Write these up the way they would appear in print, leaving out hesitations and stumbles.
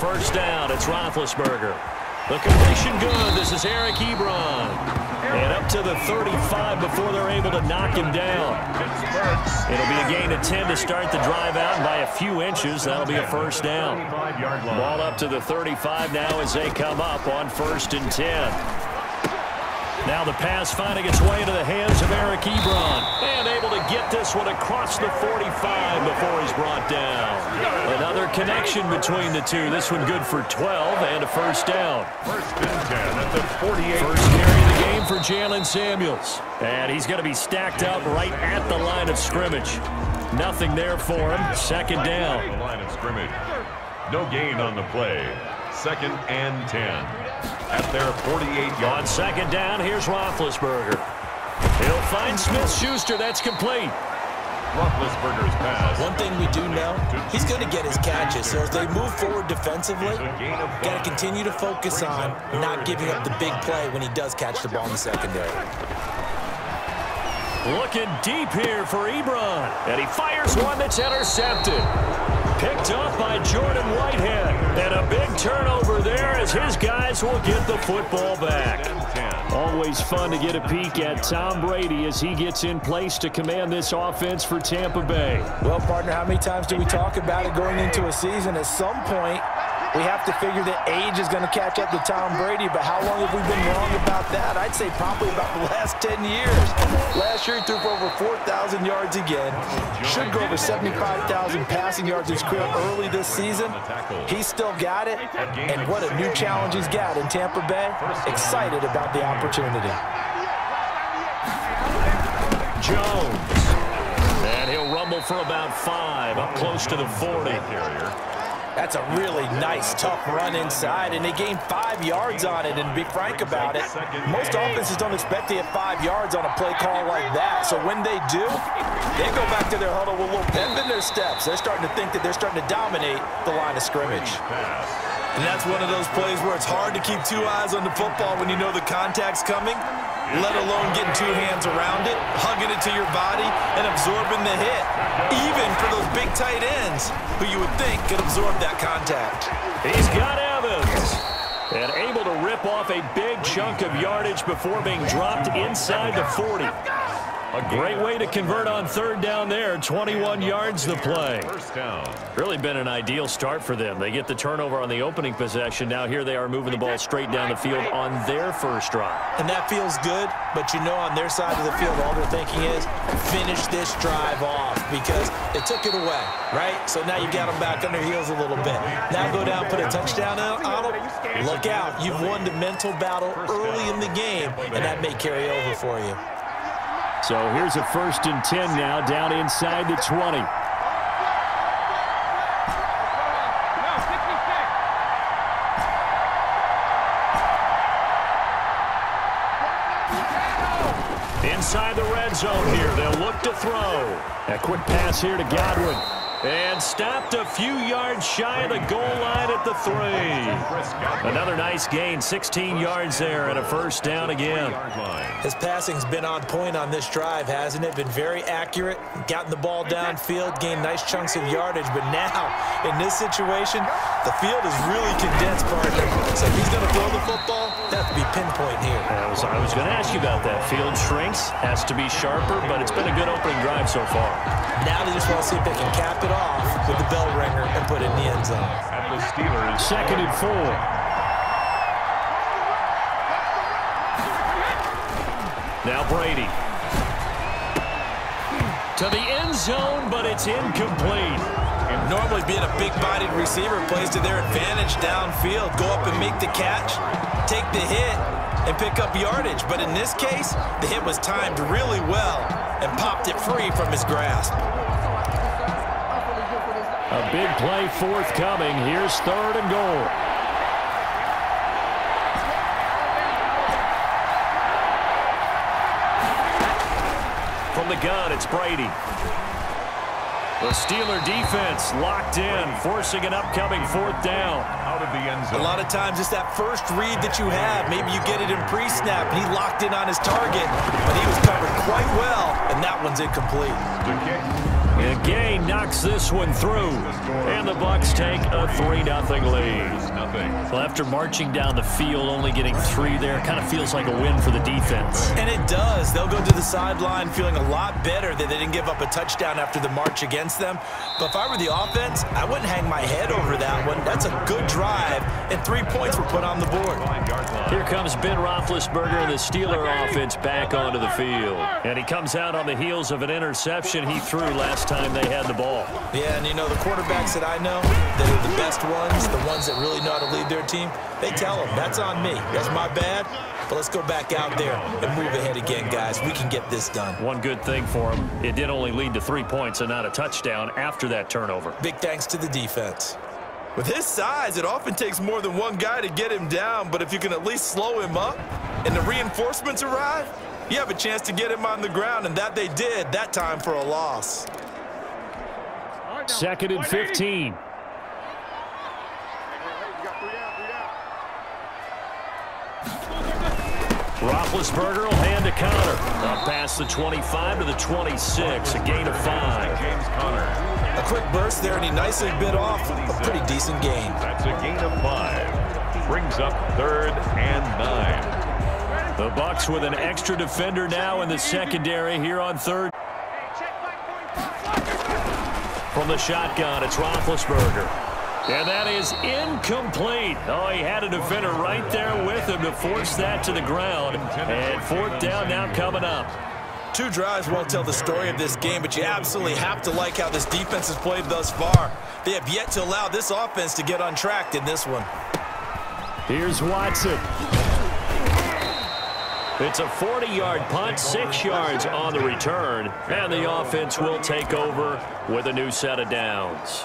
first down. It's Roethlisberger. The completion good. This is Eric Ebron. And up to the 35 before they're able to knock him down. It'll be a gain of 10 to start the drive out, and by a few inches, that'll be a first down. Ball up to the 35 now as they come up on 1st and 10. Now the pass finding its way into the hands of Eric Ebron. And able to get this one across the 45 before he's brought down. Another connection between the two. This one good for 12 and a first down. 1st and 10 at the 48. First carry of the game for Jalen Samuels. And he's going to be stacked up right at the line of scrimmage. Nothing there for him. 2nd down. The line of scrimmage. No gain on the play. 2nd and 10. At their 48-yard. On 2nd down, here's Roethlisberger. He'll find Smith-Schuster. That's complete. Roethlisberger's pass. One thing we do know, he's going to get his catches. So as they move forward defensively, got to continue to focus on not giving up the big play when he does catch the ball in the secondary. Looking deep here for Ebron. And he fires one that's intercepted. Picked off by Jordan Whitehead. And a big turnover there as his guys will get the football back. Always fun to get a peek at Tom Brady as he gets in place to command this offense for Tampa Bay. Well, partner, how many times do we talk about it going into a season? At some point, we have to figure that age is going to catch up to Tom Brady, but how long have we been wrong about that? I'd say probably about the last 10 years. Last year, he threw for over 4,000 yards again. Should go over 75,000 passing yards in his career early this season. He's still got it, and what a new challenge he's got in Tampa Bay. Excited about the opportunity. Jones. And he'll rumble for about 5, up close to the 40. That's a really nice, tough run inside, and they gained 5 yards on it. And to be frank about it, most offenses don't expect to get 5 yards on a play call like that. So when they do, they go back to their huddle with a little pep in their steps. They're starting to think that they're starting to dominate the line of scrimmage. And that's one of those plays where it's hard to keep 2 eyes on the football when you know the contact's coming, let alone getting 2 hands around it, hugging it to your body, and absorbing the hit. Even for those big tight ends who you would think could absorb that contact. He's got Evans. And able to rip off a big chunk of yardage before being dropped inside the 40. A great way to convert on 3rd down there. 21 yards the play. First down. Really been an ideal start for them. They get the turnover on the opening possession. Now here they are moving the ball straight down the field on their first drive. And that feels good, but you know on their side of the field all they're thinking is finish this drive off because they took it away, right? So now you got them back on their heels a little bit. Now go down, put a touchdown on them. Look out. You've won the mental battle early in the game, and that may carry over for you. So here's a 1st and 10 now, down inside the 20. Inside the red zone here, they'll look to throw. A quick pass here to Godwin. And stopped a few yards shy of the goal line at the 3. Another nice gain, 16 yards there, and a first down again. His passing's been on point on this drive, hasn't it? Been very accurate, gotten the ball downfield, gained nice chunks of yardage. But now, in this situation, the field is really condensed, partner. So if he's going to throw the football, that has to be pinpoint here. I was going to ask you about that. Field shrinks, has to be sharper, but it's been a good opening drive so far. Now they just want to see if they can cap it off with the bell ringer and put it in the end zone. And the Steelers. 2nd and 4. Now Brady. To the end zone, but it's incomplete. And normally being a big-bodied receiver plays to their advantage downfield. Go up and make the catch, take the hit, and pick up yardage. But in this case, the hit was timed really well and popped it free from his grasp. A big play forthcoming. Here's 3rd and goal. From the gun, it's Brady. The Steeler defense locked in, forcing an upcoming 4th down. Out of the end zone. A lot of times it's that first read that you have. Maybe you get it in pre-snap, and he locked in on his target, but he was covered quite well, and that one's incomplete. The kick. And Gay knocks this one through. And the Bucs take a 3-0 lead. Well, after marching down the field, only getting 3 there, kind of feels like a win for the defense. And it does. They'll go to the sideline feeling a lot better that they didn't give up a touchdown after the march against them. But if I were the offense, I wouldn't hang my head over that one. That's a good drive, and 3 points were put on the board. Here comes Ben Roethlisberger and the Steeler offense back onto the field. And he comes out on the heels of an interception he threw last time they had the ball. Yeah, and you know, the quarterbacks that I know that are the best ones, the ones that really know how to lead their team, they tell them, that's on me. That's my bad. But let's go back out there and move ahead again, guys. We can get this done. One good thing for him, it did only lead to 3 points and not a touchdown after that turnover. Big thanks to the defense. With his size, it often takes more than one guy to get him down, but if you can at least slow him up and the reinforcements arrive, you have a chance to get him on the ground, and that they did, that time for a loss. 2nd and 15. Roethlisberger will hand to Connor. Up past the 25 to the 26, a gain of 5. James Conner. A quick burst there, and he nicely bit off a pretty decent gain. That's a gain of 5. Brings up 3rd and 9. The Bucs with an extra defender now in the secondary here on 3rd. From the shotgun, it's Roethlisberger. And that is incomplete. Oh, he had a defender right there with him to force that to the ground. And 4th down now coming up. 2 drives won't tell the story of this game, but you absolutely have to like how this defense has played thus far. They have yet to allow this offense to get untracked in this one. Here's Watson. It's a 40-yard punt, 6 yards on the return, and the offense will take over with a new set of downs.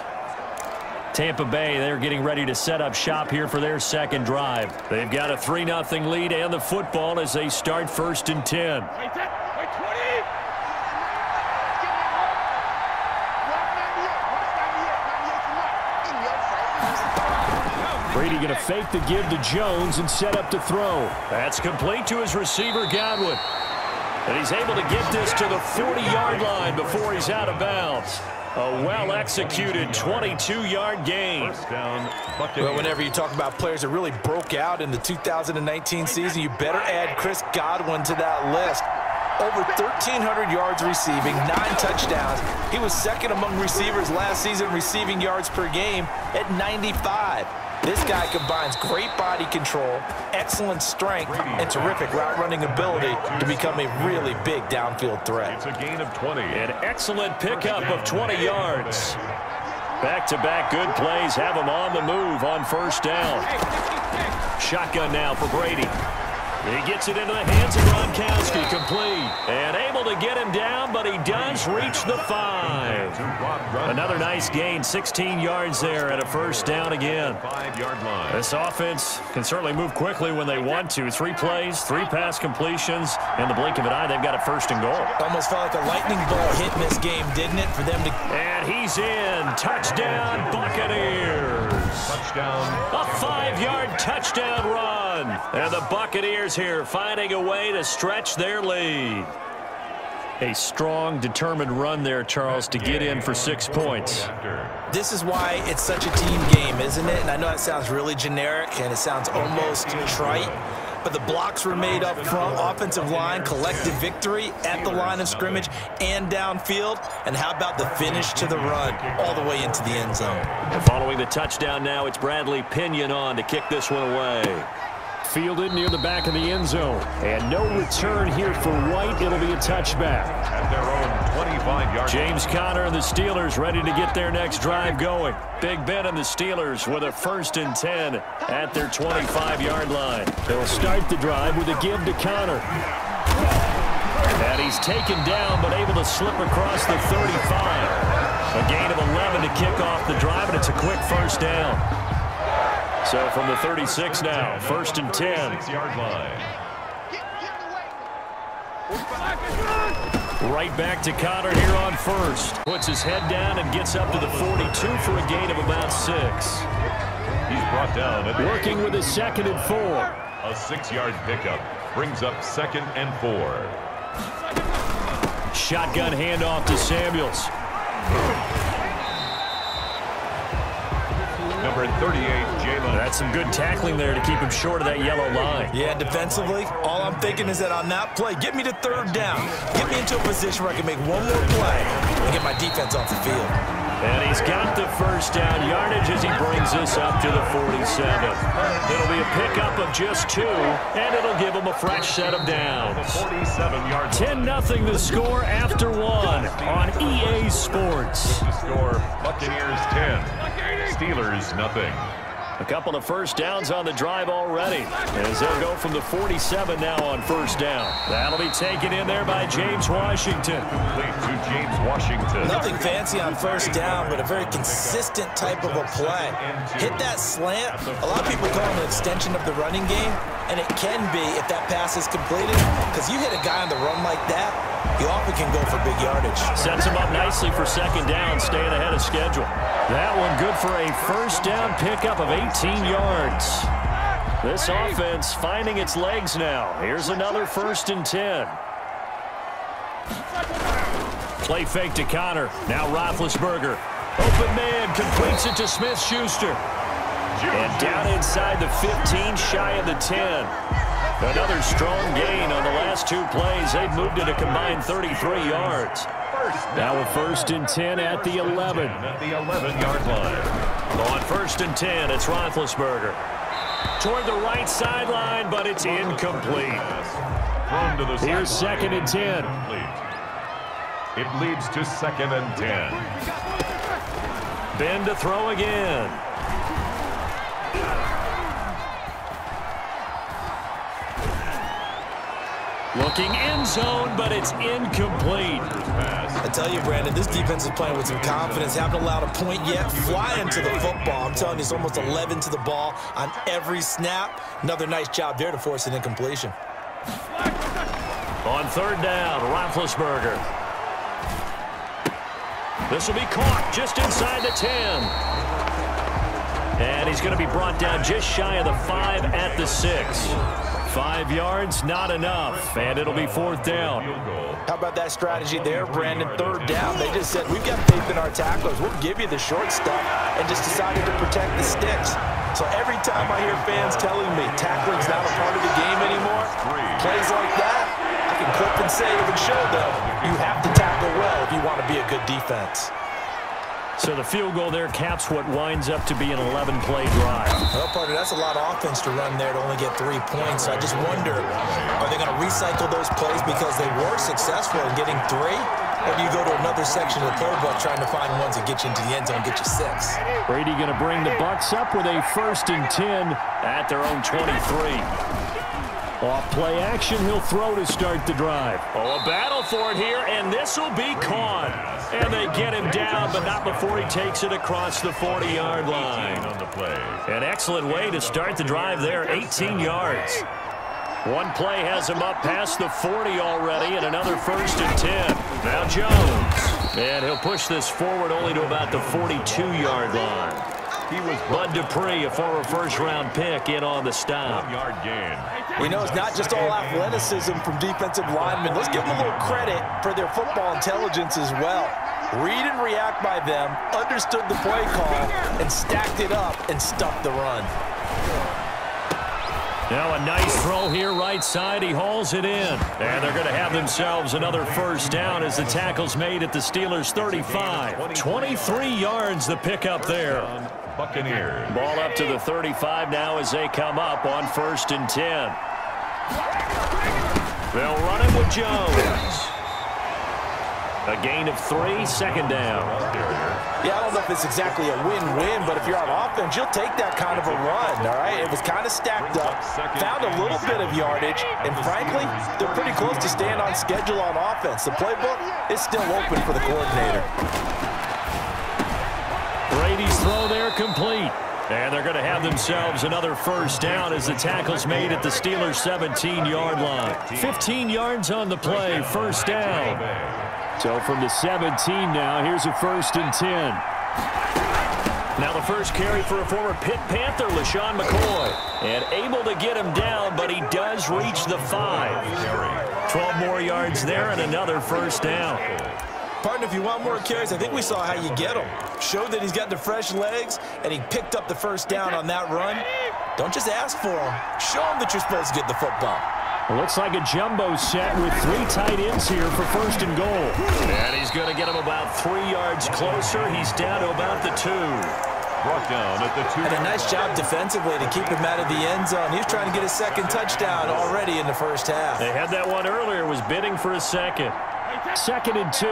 Tampa Bay, they're getting ready to set up shop here for their second drive. They've got a 3-0 lead and the football as they start 1st and 10. Brady going to fake the give to Jones and set up to throw. That's complete to his receiver, Godwin. And he's able to get this to the 40-yard line before he's out of bounds. A well-executed 22-yard gain. First down, Buccaneers. Well, whenever you talk about players that really broke out in the 2019 season, you better add Chris Godwin to that list. Over 1,300 yards receiving, 9 touchdowns. He was 2nd among receivers last season receiving yards per game at 95. This guy combines great body control, excellent strength, and terrific route-running ability to become a really big downfield threat. It's a gain of 20. An excellent pickup of 20 yards. Back-to-back good plays have him on the move on 1st down. Shotgun now for Brady. He gets it into the hands of Gronkowski, complete. And able to get him down, but he does reach the 5. Another nice gain, 16 yards there at a 1st down again. 5-yard line. This offense can certainly move quickly when they want to. 3 plays, 3 pass completions. In the blink of an eye, they've got a 1st and goal. Almost felt like a lightning ball hit in this game, didn't it, for them to... And he's in. Touchdown, Buccaneers. Touchdown. A 5-yard touchdown run. And the Buccaneers here finding a way to stretch their lead. A strong, determined run there, Charles, to get in for 6 points. This is why it's such a team game, isn't it? And I know that sounds really generic and it sounds almost trite, but the blocks were made up front, offensive line, collective victory at the line of scrimmage and downfield. And how about the finish to the run all the way into the end zone? And following the touchdown now, it's Bradley Pinion on to kick this one away. Fielded near the back of the end zone. And no return here for White. It'll be a touchback. At their own 25-yard. James Conner and the Steelers ready to get their next drive going. Big Ben and the Steelers with a 1st and 10 at their 25-yard line. They'll start the drive with a give to Conner. And he's taken down but able to slip across the 35. A gain of 11 to kick off the drive, and it's a quick 1st down. So from the 36 now, 1st and 10. 6-yard line. Right back to Conner here on 1st. Puts his head down and gets up to the 42 for a gain of about 6. He's brought down. Working with his 2nd and 4. A 6-yard pickup brings up 2nd and 4. Shotgun handoff to Samuels. Number 38, Jalen. That's some good tackling there to keep him short of that yellow line. Yeah, defensively, all I'm thinking is that on that play, get me to third down. Get me into a position where I can make one more play and get my defense off the field. And he's got the first down yardage as he brings this up to the 47. It'll be a pickup of just 2, and it'll give him a fresh set of downs. 47-yard 10-0 the score after 1 on EA Sports. The score, Buccaneers 10, Steelers nothing. A couple of first downs on the drive already, as they'll go from the 47 now on first down. That'll be taken in there by James Washington. Complete to James Washington. Nothing fancy on first down, but a very consistent type of a play. Hit that slant. A lot of people call it an extension of the running game, and it can be if that pass is completed, because you hit a guy on the run like that, you often can go for big yardage. Sets him up nicely for second down, staying ahead of schedule. That one good for a first down pickup of 18 yards. This offense finding its legs now. Here's another 1st and 10. Play fake to Connor. Now Roethlisberger. Open man, completes it to Smith-Schuster. And down inside the 15, shy of the 10. Another strong gain on the last 2 plays. They've moved it a combined 33 yards. Now a 1st and 10 at the 11. At the 11-yard line. On 1st and 10, it's Roethlisberger. Toward the right sideline, but it's incomplete. Thrown to the Here's sideline. 2nd and 10. It leads to 2nd and 10. Ben to throw again. Looking end zone, but it's incomplete. I tell you, Brandon, this defense is playing with some confidence. Haven't allowed a point yet. Flying to the football. I'm telling you, it's almost 11 to the ball on every snap. Another nice job there to force an incompletion. On 3rd down, Roethlisberger. This will be caught just inside the 10. And he's going to be brought down just shy of the 5 at the 6. 5 yards, not enough, and it'll be 4th down. How about that strategy there, Brandon? 3rd down. They just said, we've got faith in our tacklers. We'll give you the short stuff, and just decided to protect the sticks. So every time I hear fans telling me tackling's not a part of the game anymore, plays like that, I can clip and save and show them you have to tackle well if you want to be a good defense. So the field goal there caps what winds up to be an 11-play drive. Well, partner, that's a lot of offense to run there to only get 3 points. So I just wonder, are they going to recycle those plays because they were successful in getting 3? Or do you go to another section of the playbook trying to find ones that get you into the end zone and get you 6? Brady going to bring the Bucs up with a 1st and 10 at their own 23. Off play action, he'll throw to start the drive. Oh, a battle for it here, and this will be caught. And they get him down, but not before he takes it across the 40-yard line. On the play. An excellent way to start the drive there, 18 yards. One play has him up past the 40 already, and another 1st and 10. Now Jones. And he'll push this forward only to about the 42-yard line. He was Bud Dupree, a former first-round pick, in on the stop. 1-yard gain. We know it's not just all athleticism from defensive linemen. Let's give them a little credit for their football intelligence as well. Read and react by them, understood the play call, and stacked it up and stuffed the run. Now a nice throw here right side. He hauls it in. And they're going to have themselves another 1st down as the tackle's made at the Steelers' 35. 23 yards the pickup there. Buccaneers. Ball up to the 35 now as they come up on 1st and 10. They'll run it with Jones. A gain of 3, 2nd down. Yeah, I don't know if it's exactly a win-win, but if you're on offense, you'll take that kind of a run, all right? It was kind of stacked up, found a little bit of yardage, and frankly, they're pretty close to staying on schedule on offense. The playbook is still open for the coordinator. Brady's throw there complete. And they're going to have themselves another 1st down as the tackle's made at the Steelers' 17-yard line. 15 yards on the play, 1st down. So from the 17 now, here's a 1st and 10. Now the first carry for a former Pitt Panther, LaShawn McCoy. And able to get him down, but he does reach the 5. 12 more yards there and another 1st down. Partner, if you want more carries, I think we saw how you get them. Showed that he's got the fresh legs, and he picked up the first down on that run. Don't just ask for them. Show them that you're supposed to get the football. It looks like a jumbo set with 3 tight ends here for first and goal. And he's going to get him about 3 yards closer. He's down to about the 2. Brought down at the 2. And a nice job defensively to keep him out of the end zone. He was trying to get his second touchdown already in the first half. They had that one earlier, was bidding for a second. Second and 2.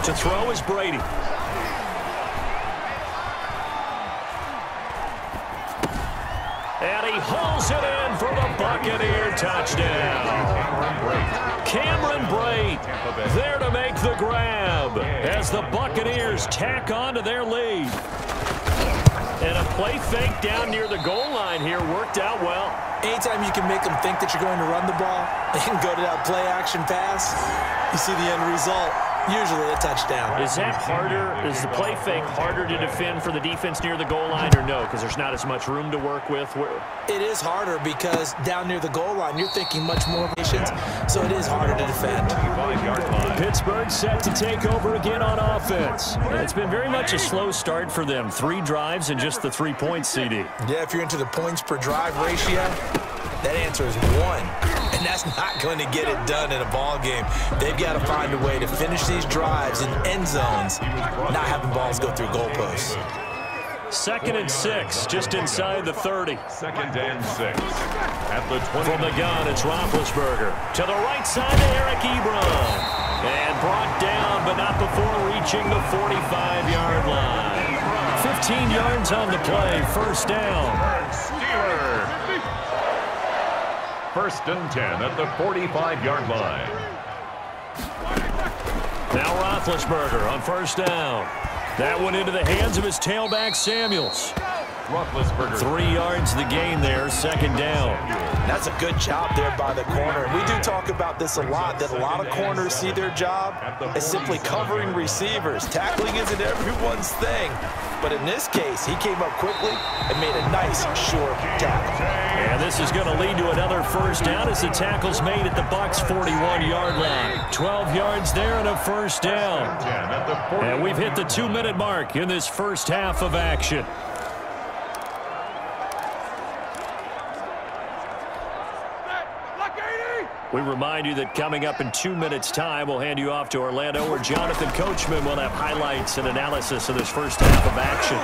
To throw is Brady. And he hauls it in for the Buccaneer touchdown. Cameron Brady there to make the grab as the Buccaneers tack on to their lead. And a play fake down near the goal line here worked out well. Anytime you can make them think that you're going to run the ball, they can go to that play action pass. You see the end result. Usually a touchdown. Is that harder? Is the play fake harder to defend for the defense near the goal line or no? Because there's not as much room to work with. It is harder because down near the goal line, you're thinking much more patience, so it is harder to defend. Pittsburgh set to take over again on offense. And it's been very much a slow start for them. 3 drives and just the 3 points, CD. Yeah, if you're into the points per drive ratio, that answer is 1. And that's not going to get it done in a ball game. They've got to find a way to finish these drives in end zones, not having balls go through goalposts. Second and 6, just inside the 30. Second and 6 at the 20. From the gun, it's Roethlisberger. To the right side to Eric Ebron. And brought down, but not before reaching the 45-yard line. 15 yards on the play, first down. Steelers. First and 10 at the 45-yard line. Now Roethlisberger on first down. That one into the hands of his tailback, Samuels. Roethlisberger. 3 yards the gain there, second down. That's a good job there by the corner. We do talk about this a lot, that a lot of corners see their job as simply covering receivers. Tackling isn't everyone's thing. But in this case, he came up quickly and made a nice, short tackle. And this is going to lead to another first down as the tackle's made at the Bucs' 41-yard line. 12 yards there and a first down. And we've hit the 2-minute mark in this first half of action. We remind you that coming up in 2 minutes' time, we'll hand you off to Orlando, where Jonathan Coachman will have highlights and analysis of this first half of action.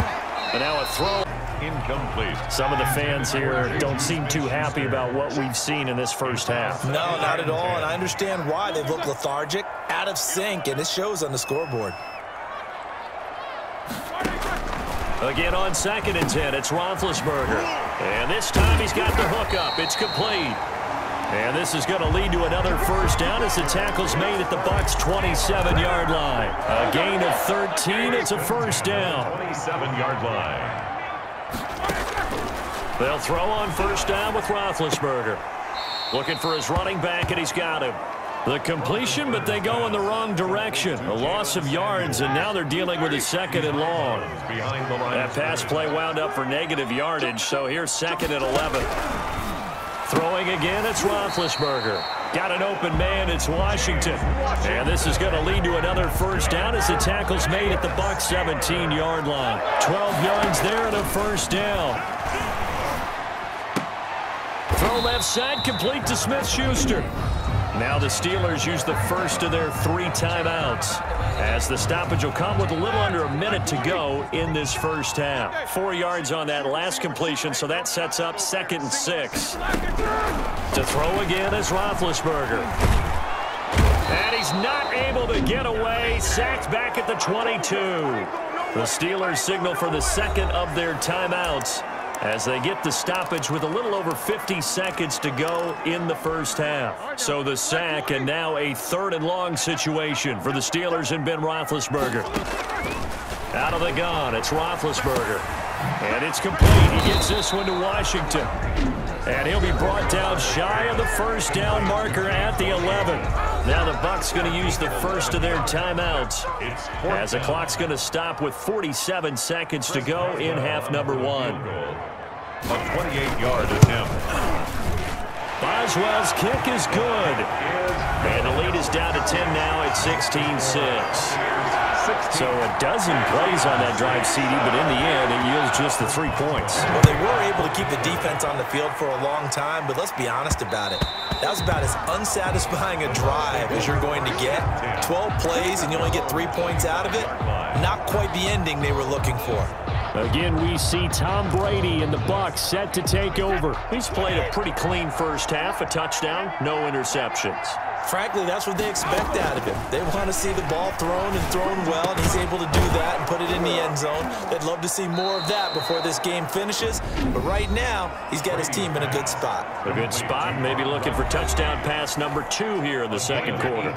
And now a throw. Incomplete. Some of the fans here don't seem too happy about what we've seen in this first half. No, not at all, and I understand why. They look lethargic, out of sync, and it shows on the scoreboard. Again on second and 10, it's Roethlisberger. And this time he's got the hook up. It's complete. And this is going to lead to another first down as the tackle's made at the Bucs' 27-yard line. A gain of 13. It's a first down. 27-yard line. They'll throw on first down with Roethlisberger. Looking for his running back, and he's got him. The completion, but they go in the wrong direction. A loss of yards, and now they're dealing with a second and long. That pass play wound up for negative yardage, so here's second and 11. Throwing again, it's Roethlisberger. Got an open man, it's Washington. And this is going to lead to another first down as the tackle's made at the Bucs' 17-yard line. 12 yards there and a first down. Throw left side, complete to Smith-Schuster. Now the Steelers use the first of their 3 timeouts, as the stoppage will come with a little under a minute to go in this first half. 4 yards on that last completion, so that sets up second and 6. To throw again is Roethlisberger. And he's not able to get away. Sacked back at the 22. The Steelers signal for the second of their timeouts as they get the stoppage with a little over 50 seconds to go in the first half. So the sack, and now a third and long situation for the Steelers and Ben Roethlisberger. Out of the gun, it's Roethlisberger. And it's complete. He gets this one to Washington. And he'll be brought down shy of the first down marker at the 11. Now the Bucs going to use the first of their timeouts as the clock's going to stop with 47 seconds to go in half number 1. A 28-yard attempt. Boswell's kick is good. And the lead is down to 10 now at 16-6. So a dozen plays on that drive, CD, but in the end, it yields just the 3 points. Well, they were able to keep the defense on the field for a long time, but let's be honest about it. That was about as unsatisfying a drive as you're going to get. 12 plays and you only get 3 points out of it. Not quite the ending they were looking for. Again, we see Tom Brady and the Bucs set to take over. He's played a pretty clean first half, a touchdown, no interceptions. Frankly, that's what they expect out of him. They want to see the ball thrown and thrown well, and he's able to do that and put it in the end zone. They'd love to see more of that before this game finishes, but right now, he's got his team in a good spot. A good spot, maybe looking for touchdown pass number 2 here in the second quarter.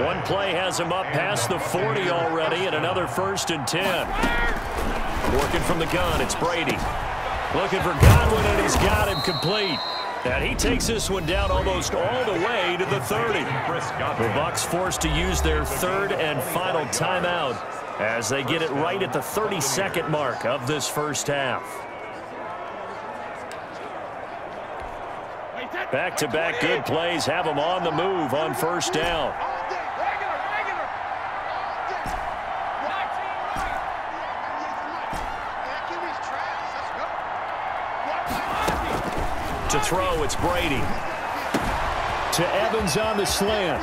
One play has him up past the 40 already, and another 1st and 10. Working from the gun, it's Brady. Looking for Godwin, and he's got him complete. And he takes this one down almost all the way to the 30. The Bucs forced to use their 3rd and final timeout as they get it right at the 32nd mark of this first half. Back-to-back good plays have them on the move on first down. To throw, it's Brady. To Evans on the slant.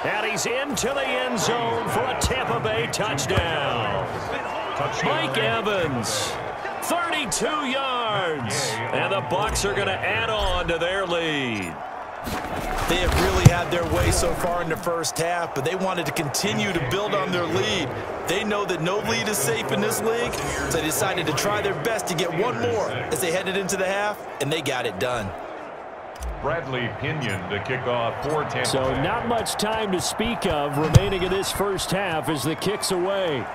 And he's into the end zone for a Tampa Bay touchdown. Mike Evans, 32 yards. And the Bucs are going to add on to their lead. They have really had their way so far in the first half, but they wanted to continue to build on their lead. They know that no lead is safe in this league, so they decided to try their best to get one more as they headed into the half, and they got it done. Bradley Pinion to kick off for Tampa. So not much time to speak of remaining in this first half as the kick's away.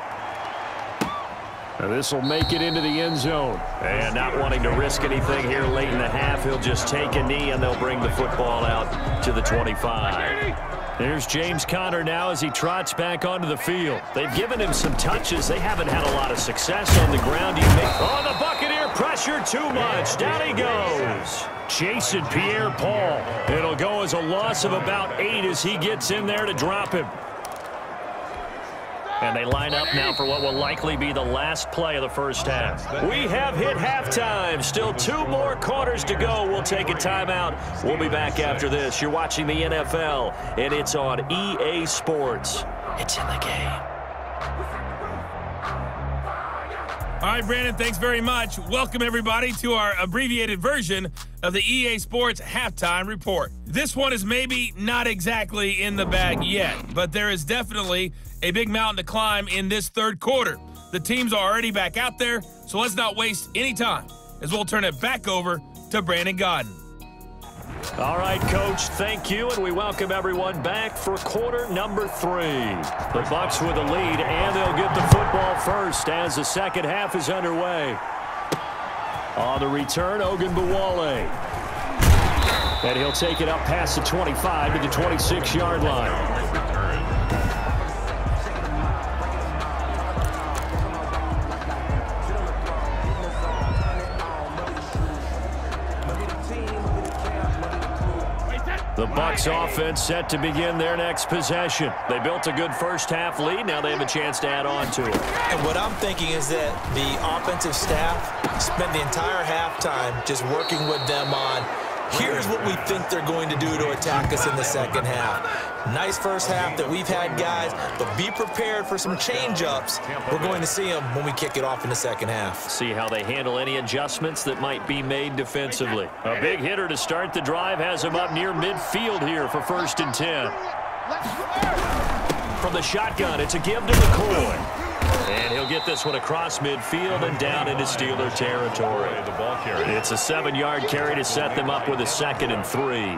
Now this will make it into the end zone. And not wanting to risk anything here late in the half, he'll just take a knee and they'll bring the football out to the 25. There's James Conner now as he trots back onto the field. They've given him some touches. They haven't had a lot of success on the ground. Oh, the Buccaneer pressure too much. Down he goes. Jason Pierre-Paul. It'll go as a loss of about 8 as he gets in there to drop him. And they line up now for what will likely be the last play of the first half. We have hit halftime. Still 2 more quarters to go. We'll take a timeout. We'll be back after this. You're watching the NFL, and it's on EA Sports. It's in the game. All right, Brandon, thanks very much. Welcome, everybody, to our abbreviated version of the EA Sports Halftime Report. This one is maybe not exactly in the bag yet, but there is definitely a big mountain to climb in this third quarter. The teams are already back out there, so let's not waste any time as we'll turn it back over to Brandon Godden. All right, Coach, thank you, and we welcome everyone back for quarter number 3. The Bucs with the lead, and they'll get the football first as the second half is underway. On the return, Ogunbowale. And he'll take it up past the 25 to the 26-yard line. The Bucs offense set to begin their next possession. They built a good first half lead. Now they have a chance to add on to it. And what I'm thinking is that the offensive staff spent the entire halftime just working with them on, here's what we think they're going to do to attack us in the second half. Nice first half that we've had, guys, but be prepared for some change-ups. We're going to see them when we kick it off in the second half. See how they handle any adjustments that might be made defensively. A big hitter to start the drive has him up near midfield here for 1st and 10. From the shotgun, it's a give to McCoy. And he'll get this one across midfield and down into Steeler territory. It's a 7-yard carry to set them up with a 2nd and 3.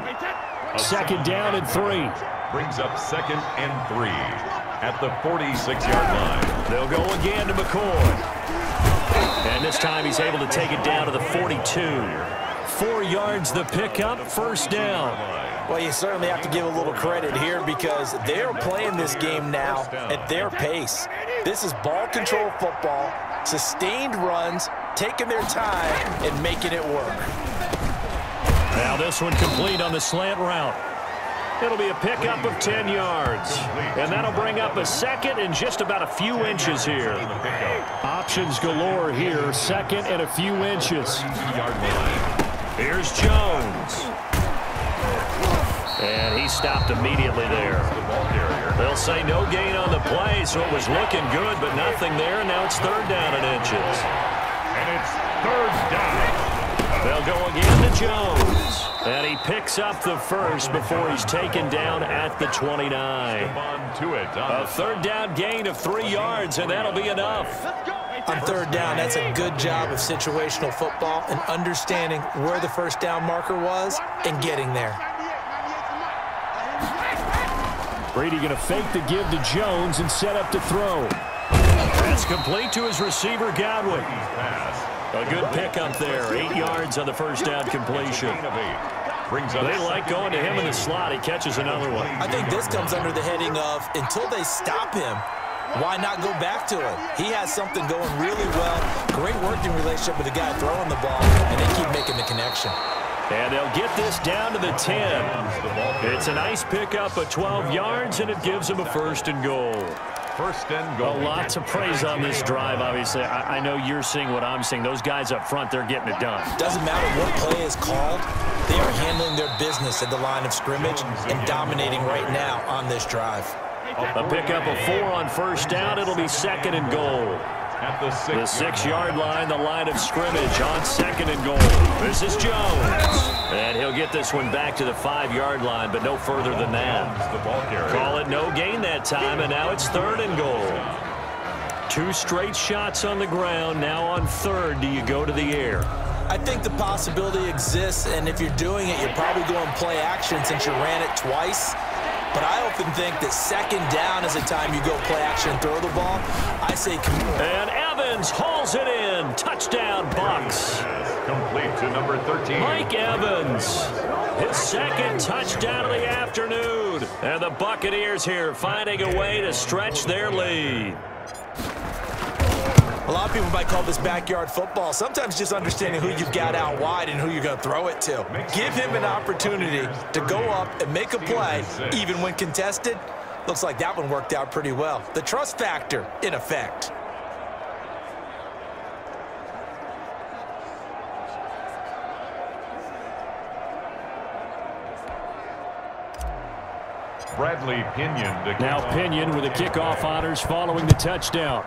Second down and 3. Brings up 2nd and 3 at the 46-yard line. They'll go again to McCoy. And this time he's able to take it down to the 42. 4 yards the pickup, first down. Well, you certainly have to give a little credit here because they're playing this game now at their pace. This is ball control football, sustained runs, taking their time and making it work. Now this one complete on the slant route. It'll be a pickup of 10 yards. And that'll bring up a second and just about a few inches here. Options galore here, second and a few inches. Here's Jones. And he stopped immediately there. They'll say no gain on the play, so it was looking good, but nothing there. Now it's third down and inches. And it's third down. They'll go again to Jones. And he picks up the first before he's taken down at the 29. A third down gain of 3 yards, and that'll be enough. On third down, that's a good job of situational football and understanding where the first down marker was and getting there. Brady going to fake the give to Jones and set up to throw. That's complete to his receiver, Godwin. A good pickup there. 8 yards on the first down completion. They like going to him in the slot. He catches another one. I think this comes under the heading of until they stop him, why not go back to him? He has something going really well. Great working relationship with the guy throwing the ball, and they keep making the connection. And they'll get this down to the 10. It's a nice pickup of 12 yards, and it gives them a first and goal. First and goal. A lot to praise on this drive, obviously. I know you're seeing what I'm seeing. Those guys up front, they're getting it done. Doesn't matter what play is called. They are handling their business at the line of scrimmage and dominating right now on this drive. A pickup of 4 on first down. It'll be second and goal. At the 6-yard line, the line of scrimmage on second and goal. This is Jones. And he'll get this one back to the 5-yard line, but no further than that. Call it no gain that time, and now it's third and goal. 2 straight shots on the ground. Now on third, do you go to the air? I think the possibility exists, and if you're doing it, you're probably going play action since you ran it twice. But I often think that second down is the time you go play action and throw the ball. I say and Evans hauls it in. Touchdown, Bucs. Complete to number 13. Mike Evans. His second touchdown of the afternoon. And the Buccaneers here finding a way to stretch their lead. A lot of people might call this backyard football. Sometimes just understanding who you've got out wide and who you're going to throw it to. Give him an opportunity to go up and make a play, even when contested. Looks like that one worked out pretty well. The trust factor in effect. Bradley Pinion. Now Pinion with the kickoff honors following the touchdown.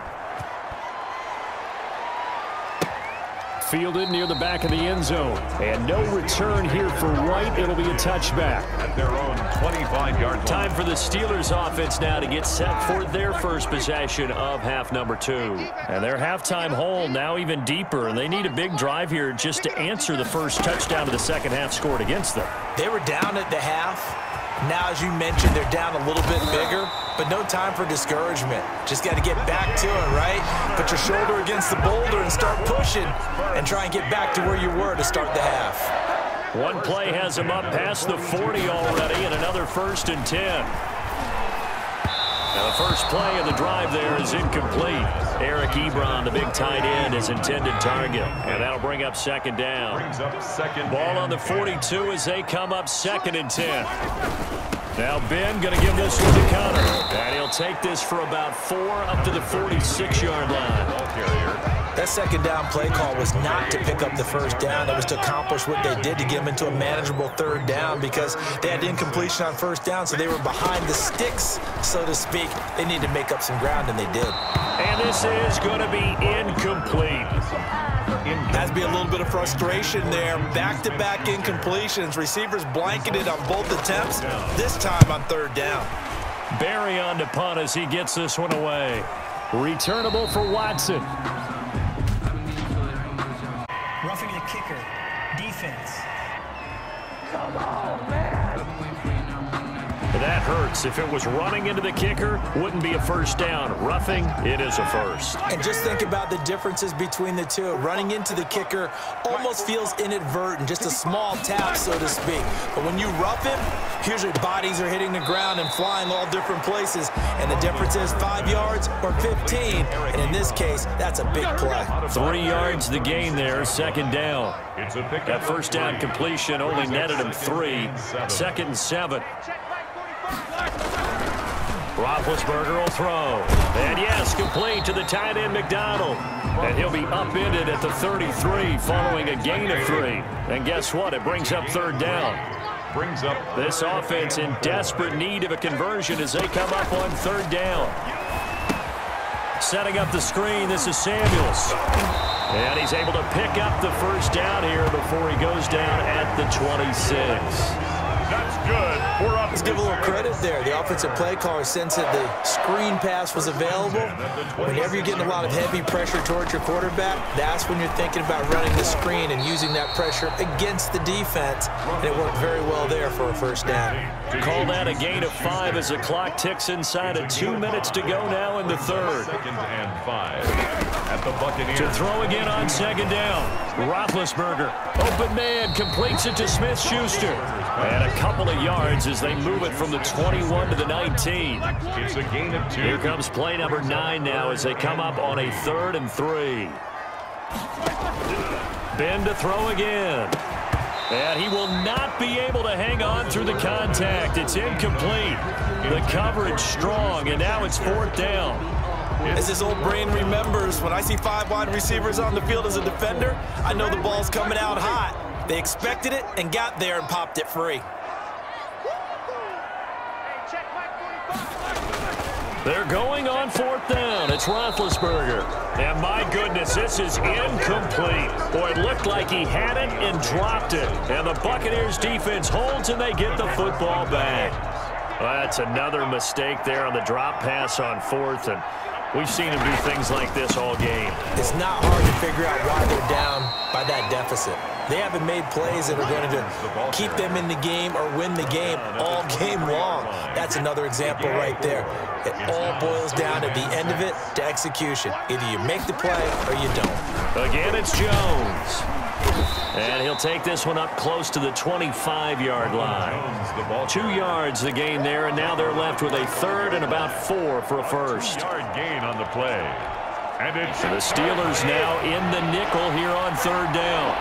Fielded near the back of the end zone. And no return here for White. It'll be a touchback. At their own 25-yard line. Time for the Steelers offense now to get set for their first possession of half number 2. And their halftime hole now even deeper. And they need a big drive here just to answer the first touchdown of the second half scored against them. They were down at the half. Now, as you mentioned, they're down a little bit bigger, but no time for discouragement. Just got to get back to it, right? Put your shoulder against the boulder and start pushing and try and get back to where you were to start the half. One play has them up past the 40 already, and another first and 10. Now, the first play of the drive there is incomplete. Eric Ebron, the big tight end, is intended target. And that'll bring up second down. Ball on the 42 as they come up second and 10. Now Ben going to give this one to Connor. And he'll take this for about 4 up to the 46-yard line. That second down play call was not to pick up the first down. It was to accomplish what they did to get them into a manageable third down because they had incompletion on first down, so they were behind the sticks, so to speak. They needed to make up some ground, and they did. And this is going to be incomplete. Has to be a little bit of frustration there. Back-to-back incompletions. Receivers blanketed on both attempts, this time on third down. Barry on to punt as he gets this one away. Returnable for Watson. Roughing the kicker. Defense. The That hurts. If it was running into the kicker, wouldn't be a first down. Roughing, it is a first. And just think about the differences between the two. Running into the kicker almost feels inadvertent, just a small tap, so to speak. But when you rough him, usually bodies are hitting the ground and flying all different places. And the difference is 5 yards or 15. And in this case, that's a big play. 3 yards the gain there, second down. That first down completion only netted him 3. Second and 7. Roethlisberger will throw. And yes, complete to the tight end McDonald. And he'll be upended at the 33 following a gain of 3. And guess what? It brings up third down. This offense in desperate need of a conversion as they come up on third down. Setting up the screen, this is Samuels. And he's able to pick up the first down here before he goes down at the 26. That's good. Let's give a little credit there. The offensive play caller sensed that the screen pass was available. Whenever you're getting a lot of heavy pressure towards your quarterback, that's when you're thinking about running the screen and using that pressure against the defense. And it worked very well there for a first down. Call that a gain of 5 as the clock ticks inside of 2 minutes to go now in the third. Second and 5 at the Buccaneers. To throw again on second down. Roethlisberger, open man, completes it to Smith-Schuster. And a couple of yards as they move it from the 21 to the 19. It's a gain of 2. Here comes play number 9 now as they come up on a 3rd and 3. Ben to throw again. And he will not be able to hang on through the contact. It's incomplete. The coverage strong, and now it's 4th down. As this old brain remembers, when I see 5 wide receivers on the field as a defender, I know the ball's coming out hot. They expected it and got there and popped it free. They're going on 4th down. It's Roethlisberger. And my goodness, this is incomplete. Boy, it looked like he had it and dropped it. And the Buccaneers defense holds and they get the football back. Well, that's another mistake there on the drop pass on 4th. And we've seen him do things like this all game. It's not hard to figure out why they're down by that deficit. They haven't made plays that are going to keep them in the game or win the game all game long. That's another example right there. It all boils down at the end of it to execution. Either you make the play or you don't. Again, it's Jones. And he'll take this one up close to the 25-yard line. 2 yards the gain there, and now they're left with a 3rd and about 4 for a first. 4-yard gain on the play. And it's the Steelers now in the nickel here on 3rd down.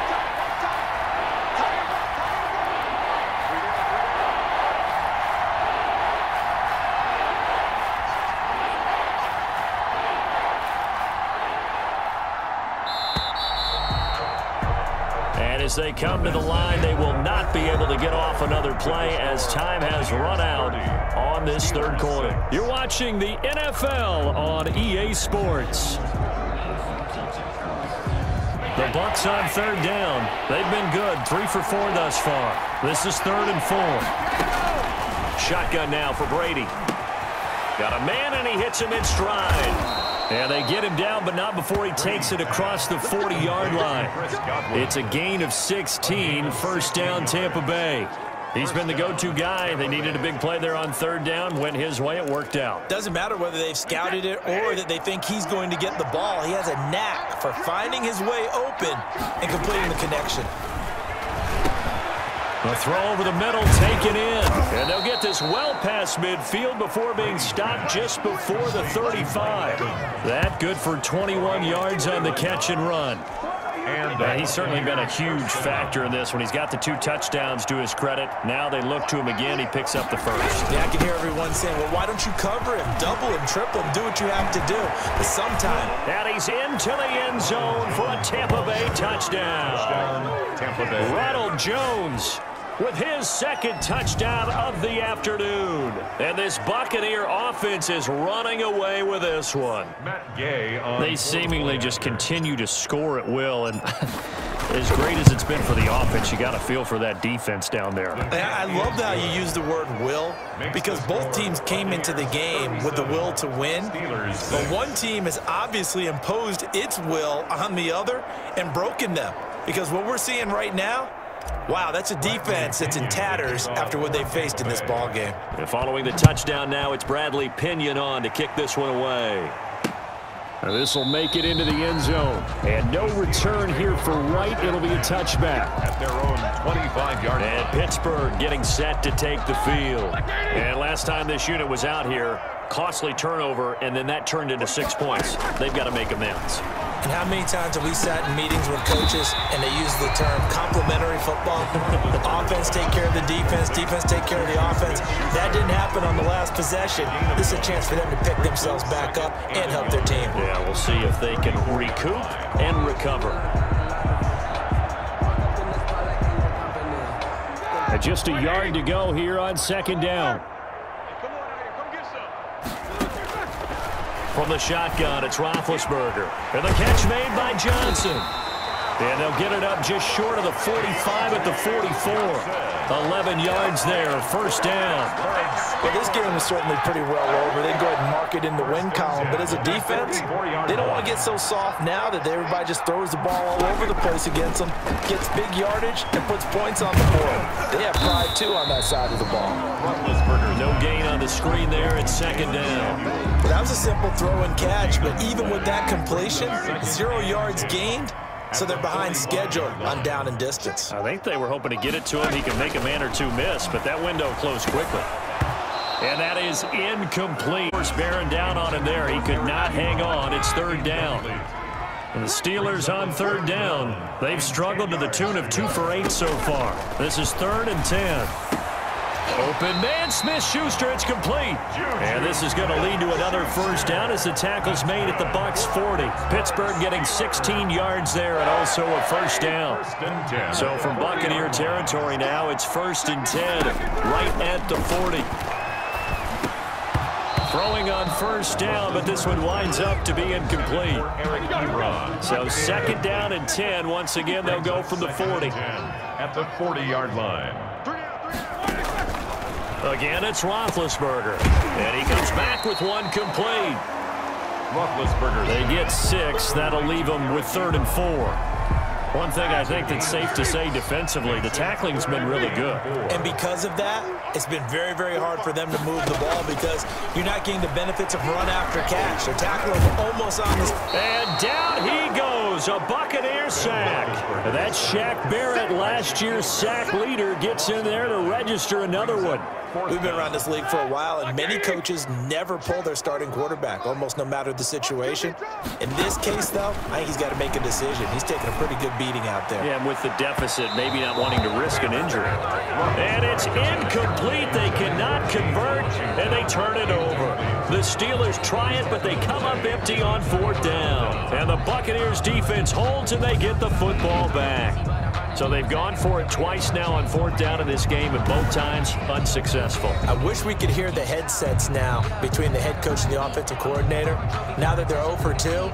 As they come to the line, they will not be able to get off another play as time has run out on this 3rd quarter. You're watching the NFL on EA Sports. The Bucs on 3rd down. They've been good, 3 for 4 thus far. This is 3rd and 4. Shotgun now for Brady. Got a man and he hits him in stride. And they get him down, but not before he takes it across the 40-yard line. It's a gain of 16, first down Tampa Bay. He's been the go-to guy. They needed a big play there on 3rd down. Went his way, it worked out. Doesn't matter whether they've scouted it or that they think he's going to get the ball. He has a knack for finding his way open and completing the connection. A throw over the middle, taken in. And they'll get this well past midfield before being stopped just before the 35. That good for 21 yards on the catch and run. And he's certainly been a huge factor in this when he's got the 2 touchdowns to his credit. Now they look to him again. He picks up the first. Yeah, I can hear everyone saying, well, why don't you cover him, double him, triple him, do what you have to do. But sometime. And he's into the end zone for a Tampa Bay touchdown. Tampa Bay. Ronald Jones with his 2nd touchdown of the afternoon. And this Buccaneer offense is running away with this one. Matt Gay on they seemingly just continue to score at will. And as great as it's been for the offense, you got to feel for that defense down there. I love how you use the word will, because both teams came into the game with the will to win. But one team has obviously imposed its will on the other and broken them. Because what we're seeing right now, Wow, that's a defense that's in tatters after what they faced in this ball game. And following the touchdown now, it's Bradley Pinion on to kick this one away. This will make it into the end zone. And no return here for Wright. It'll be a touchback. At their own 25-yard line. And Pittsburgh getting set to take the field. And last time this unit was out here, costly turnover, and then that turned into 6 points. They've got to make amends. And how many times have we sat in meetings with coaches and they use the term complementary football? Offense take care of the defense, defense take care of the offense. That didn't happen on the last possession. This is a chance for them to pick themselves back up and help their team. Yeah, we'll see if they can recoup and recover. Just a yard to go here on second down. From the shotgun, it's Roethlisberger. And the catch made by Johnson. And they'll get it up just short of the 45 at the 44. 11 yards there, first down. Well, this game is certainly pretty well over. They go ahead and mark it in the win column. But as a defense, they don't want to get so soft now that everybody just throws the ball all over the place against them, gets big yardage, and puts points on the board. They have pride, too, on that side of the ball. No gain on the screen there. It's second down. Well, that was a simple throw and catch, but even with that completion, 0 yards gained. So they're behind schedule on down and distance. I think they were hoping to get it to him. He can make a man or two miss, but that window closed quickly. And that is incomplete. Bearing down on him there. He could not hang on. It's third down. And the Steelers on third down. They've struggled to the tune of 2 for 8 so far. This is 3rd and 10. Open man, Smith-Schuster, it's complete. And this is going to lead to another first down as the tackle's made at the Bucs 40. Pittsburgh getting 16 yards there and also a first down. So from Buccaneer territory now, it's 1st and 10, right at the 40. Throwing on first down, but this one winds up to be incomplete. So 2nd down and 10. Once again, they'll go from the 40. At the 40-yard line. Again, it's Roethlisberger. And he comes back with one complete. Roethlisberger. They get 6. That'll leave them with 3rd and 4. One thing I think that's safe to say defensively, the tackling's been really good. And because of that, it's been very, very hard for them to move the ball because you're not getting the benefits of run after catch. They're tackling almost on this. And down he goes, a Buccaneer sack. That's Shaq Barrett, last year's sack leader, gets in there to register another one. We've been around this league for a while, and many coaches never pull their starting quarterback, almost no matter the situation. In this case, though, I think he's got to make a decision. He's taking a pretty good beating out there. Yeah, and with the deficit, maybe not wanting to risk an injury. And it's incomplete. They cannot convert, and they turn it over. The Steelers try it, but they come up empty on 4th down. And the Buccaneers defense holds, and they get the football back. So they've gone for it twice now on 4th down in this game, and both times unsuccessful. I wish we could hear the headsets now between the head coach and the offensive coordinator. Now that they're 0 for 2,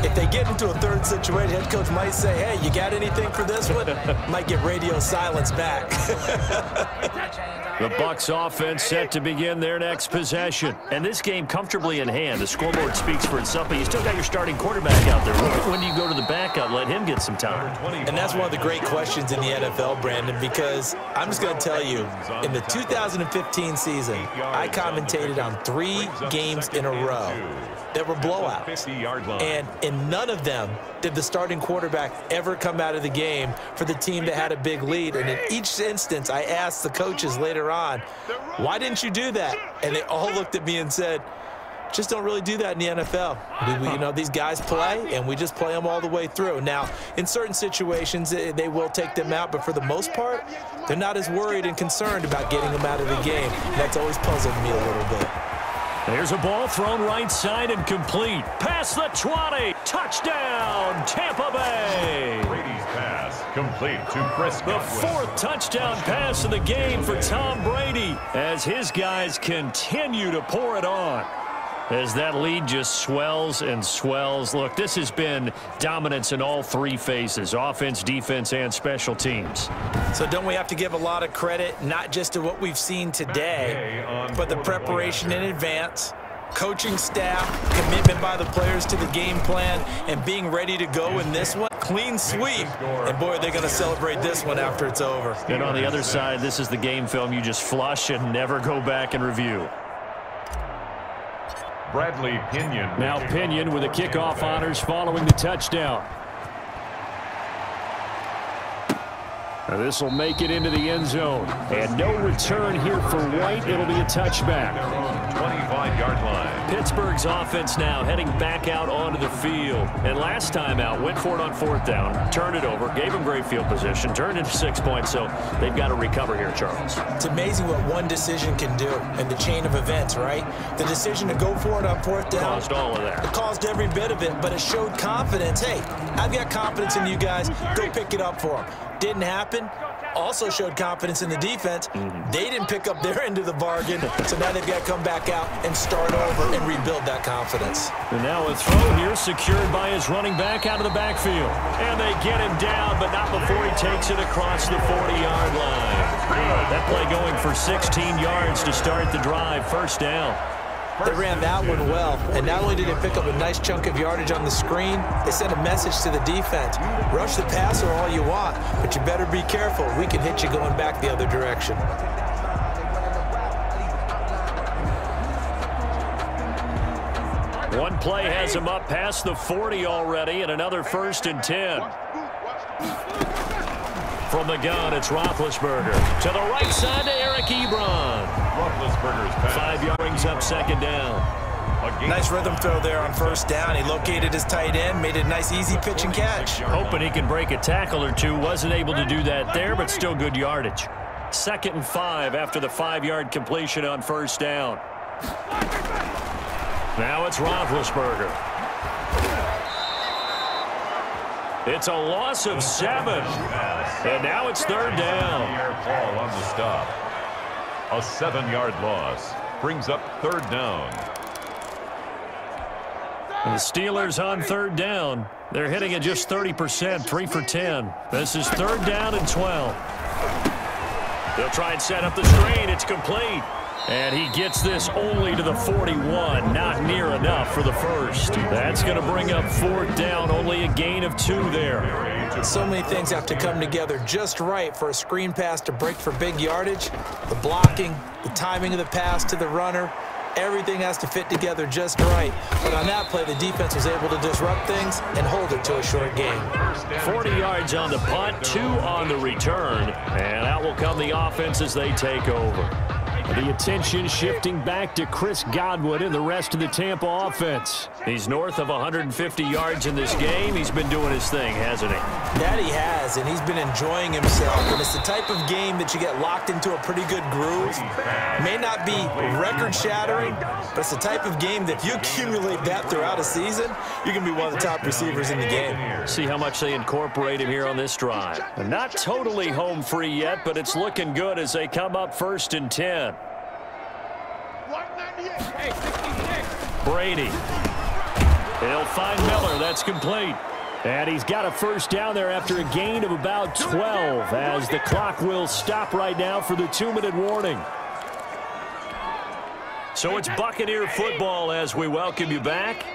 if they get into a 3rd situation, head coach might say, hey, you got anything for this one? Might get radio silence back. The Bucs offense set to begin their next possession. And this game comfortably in hand. The scoreboard speaks for itself, but you still got your starting quarterback out there. When do you go to the backup, let him get some time? And that's one of the great questions in the NFL, Brandon, because I'm just going to tell you, in the 2015 season, I commentated on 3 games in a row that were blowouts. And in none of them did the starting quarterback ever come out of the game for the team that had a big lead. And in each instance, I asked the coaches later on, why didn't you do that? And they all looked at me and said, just don't really do that in the NFL. You know, these guys play, and we just play them all the way through. Now, in certain situations, they will take them out, but for the most part, they're not as worried and concerned about getting them out of the game. And that's always puzzled me a little bit. There's a ball thrown right side and complete. Past the 20. Touchdown, Tampa Bay. Brady's pass complete to Prescott. The 4th touchdown pass of the game for Tom Brady as his guys continue to pour it on. As that lead just swells and swells. Look, this has been dominance in all 3 phases, offense, defense, and special teams. So don't we have to give a lot of credit, not just to what we've seen today, but the preparation in advance Coaching staff, commitment by the players to the game plan, and being ready to go in this one. Clean sweep. And, boy, they're going to celebrate this one after it's over. And on the other side, this is the game film you just flush and never go back and review. Bradley Pinion. Now Pinion with the kickoff honors following the touchdown. Now this will make it into the end zone. And no return here for White. It'll be a touchback. 25-yard line. Pittsburgh's offense now heading back out onto the field. And last time out, went for it on 4th down, turned it over, gave them great field position, turned into 6 points, so they've got to recover here, Charles. It's amazing what one decision can do in the chain of events, right? The decision to go for it on 4th down. Caused all of that. It caused every bit of it, but it showed confidence. Hey, I've got confidence in you guys. Go pick it up for them. Didn't happen. Also showed confidence in the defense. They didn't pick up their end of the bargain, so now they've got to come back out and start over and rebuild that confidence. And now a throw here secured by his running back out of the backfield. And they get him down, but not before he takes it across the 40-yard line. That play going for 16 yards to start the drive. 1st down. They ran that one well, and not only did they pick up a nice chunk of yardage on the screen, they sent a message to the defense. Rush the passer all you want, but you better be careful. We can hit you going back the other direction. One play has him up past the 40 already, and another 1st and 10. From the gun, it's Roethlisberger. To the right side to Eric Ebron. Roethlisberger's pass. 5 yards brings up 2nd down. Nice rhythm throw there on 1st down. He located his tight end, made a nice easy pitch and catch. Hoping he can break a tackle or two. Wasn't able to do that there, but still good yardage. 2nd and 5 after the 5-yard completion on 1st down. Now it's Roethlisberger. It's a loss of 7. And now it's 3rd down. Ball on the stop. A 7-yard loss brings up 3rd down. The Steelers on 3rd down. They're hitting at just 30%, 3 for 10. This is 3rd down and 12. They'll try and set up the screen. It's complete. And he gets this only to the 41. Not near enough for the 1st. That's going to bring up 4th down. Only a gain of 2 there. So many things have to come together just right for a screen pass to break for big yardage. The blocking, the timing of the pass to the runner. Everything has to fit together just right. But on that play, the defense was able to disrupt things and hold it to a short gain. 40 yards on the punt, 2 on the return. And out will come the offense as they take over. The attention shifting back to Chris Godwin and the rest of the Tampa offense. He's north of 150 yards in this game. He's been doing his thing, hasn't he? That he has, and he's been enjoying himself. And it's the type of game that you get locked into a pretty good groove. May not be record-shattering, but it's the type of game that if you accumulate that throughout a season, you can be one of the top receivers in the game. See how much they incorporate him here on this drive. Not totally home free yet, but it's looking good as they come up 1st and 10. Brady. He'll find Miller. That's complete. And he's got a 1st down there after a gain of about 12 as the clock will stop right now for the 2-minute warning. So it's Buccaneer football as we welcome you back.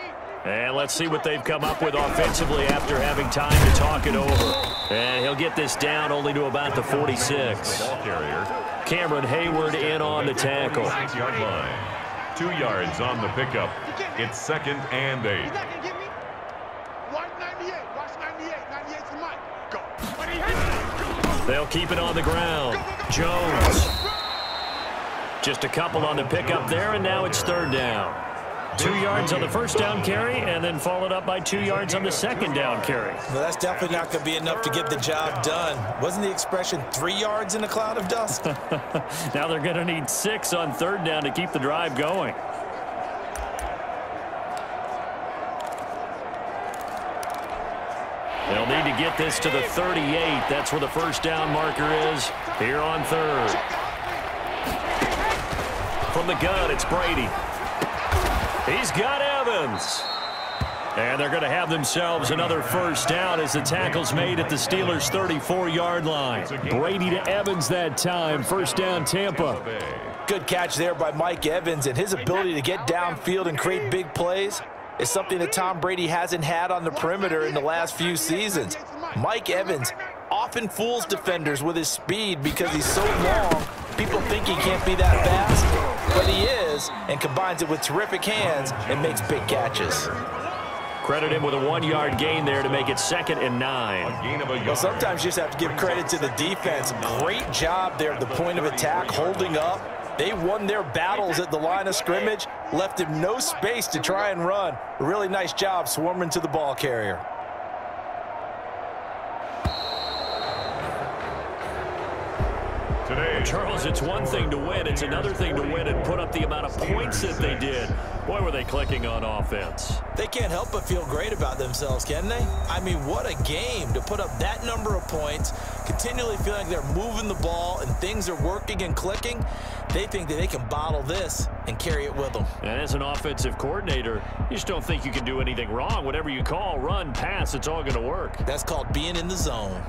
And let's see what they've come up with offensively after having time to talk it over. And he'll get this down only to about the 46. Ball carrier. Cameron Hayward in on the tackle. 6-yard line. 2 yards on the pickup. It's 2nd and 8. They'll keep it on the ground. Jones. Just a couple on the pickup there, and now it's 3rd down. 2 yards on the 1st down carry, and then followed up by 2 yards on the 2nd down carry. Well, that's definitely not going to be enough to get the job done. Wasn't the expression 3 yards in a cloud of dust? Now they're going to need 6 on 3rd down to keep the drive going. They'll need to get this to the 38. That's where the 1st down marker is here on 3rd. From the gun, it's Brady. He's got Evans. And they're going to have themselves another 1st down as the tackle's made at the Steelers' 34-yard line. Brady to Evans that time. 1st down, Tampa. Good catch there by Mike Evans, and his ability to get downfield and create big plays is something that Tom Brady hasn't had on the perimeter in the last few seasons. Mike Evans often fools defenders with his speed because he's so long. People think he can't be that fast, but he is, and combines it with terrific hands and makes big catches. Credit him with a 1-yard gain there to make it 2nd and 9. Well, sometimes you just have to give credit to the defense. Great job there at the point of attack, holding up. They won their battles at the line of scrimmage, left him no space to try and run. A really nice job swarming to the ball carrier. Today, Charles, it's one thing to win. It's another thing to win and put up the amount of points that they did. Boy, were they clicking on offense. They can't help but feel great about themselves, can they? I mean, what a game to put up that number of points, continually feeling like they're moving the ball and things are working and clicking. They think that they can bottle this and carry it with them. And as an offensive coordinator, you just don't think you can do anything wrong. Whatever you call, run, pass, it's all going to work. That's called being in the zone.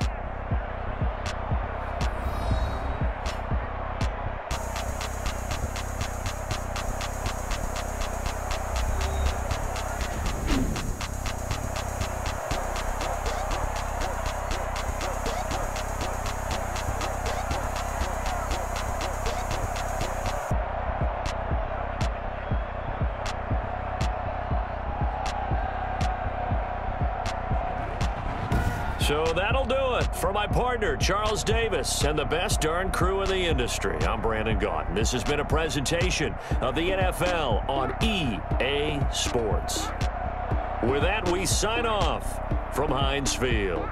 So that'll do it for my partner, Charles Davis, and the best darn crew in the industry. I'm Brandon Gaudin. This has been a presentation of the NFL on EA Sports. With that, we sign off from Heinz Field.